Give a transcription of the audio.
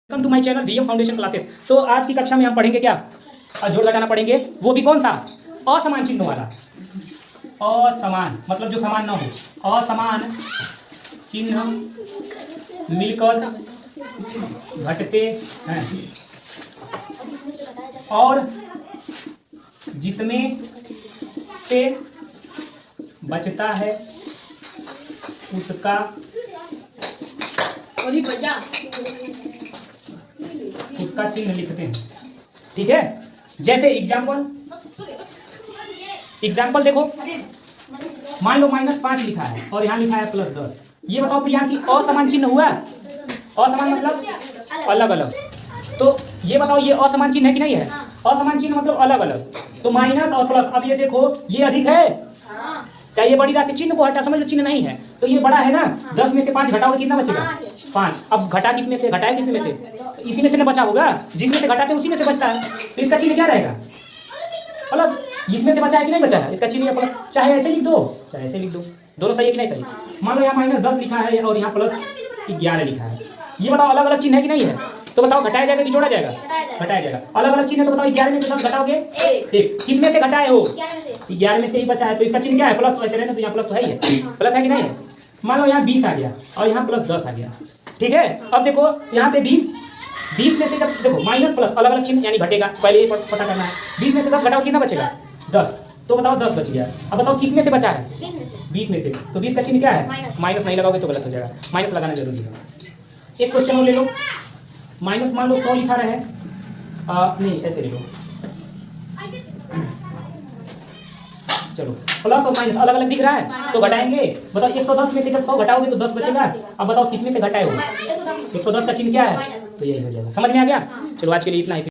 Welcome to my channel VM foundation classes. तो आज की कक्षा में हम पढ़ेंगे क्या, जोड़ घटाना पढ़ेंगे। वो भी कौन सा, असमान चिन्ह वाला। असमान मतलब जो समान ना हो, असमान चिन्ह मिलकर घटते हैं और जिसमें से बचता है उसका चिन्ह लिखते हैं। ठीक है, जैसे एग्जाम्पल देखो, मान लो -5 लिखा है और यहाँ लिखा है +10। ये बताओ प्रियांशी, असमान चिन्ह हुआ? असमान मतलब अलग अलग। तो ये बताओ ये असमान चिन्ह है कि नहीं है? असमान चिन्ह मतलब अलग अलग। तो माइनस और प्लस, अब ये देखो ये अधिक है, चाहिए बड़ी राशि, चिन्ह को हटा, समझ लो चिन्ह नहीं है तो ये बड़ा है ना। 10 में से 5 घटाओगे कितना बचेगा? 5। अब घटा किस में से, घटाए किस में से? इसी में से ना बचा होगा, जिसमें से घटाते उसी में से बचता है। तो इसका चिन्ह क्या रहेगा? प्लस। इसमें से बचा है कि नहीं बचा है, इसका चिन्ह प्लस। चाहे ऐसे लिख दो चाहे ऐसे लिख दो, दोनों सही है कि नहीं सही? मान लो यहाँ -10 लिखा है और यहाँ +11 लिखा है। ये बताओ अलग अलग चिन्ह है कि नहीं है? तो बताओ घटाया जाएगा कि जोड़ा जाएगा? घटाया जाएगा। अलग अलग चिन्ह है तो बताओ 11 में से 10 घटाओगे 1। किस में से घटाए हो? 11 में से ही बचा है, तो इसका चिन्ह क्या है? प्लस। तो ऐसे रहना, तो यहाँ प्लस तो है ही है, प्लस है कि नहीं है? मान लो यहाँ 20 आ गया और यहाँ +10 आ गया। ठीक है, अब देखो यहाँ पे 20 में से जब देखो माइनस प्लस अलग अलग चिन्ह यानी घटेगा, पहले ये पता करना है। 20 में से 10 घटाओ कितना बचेगा? 10। तो बताओ 10 बच गया। अब बताओ किस में से बचा है? 20 में से। तो 20 का चिन्ह क्या है? माइनस नहीं लगाओगे तो गलत हो जाएगा, माइनस लगाना जरूरी है। एक क्वेश्चन और ले लो, माइनस मान लो 100 लिखा रहे हैं, नहीं ऐसे ले लो, चलो प्लस और माइनस अलग अलग दिख रहा है तो घटाएंगे। बताओ 110 में से जब 100 घटाओगे तो 10 बचेगा। अब बताओ किस में से घटाए हो? 110 का चिन्ह क्या है? तो यही हो जाएगा। समझ में आ गया? चलो आज के लिए इतना ही।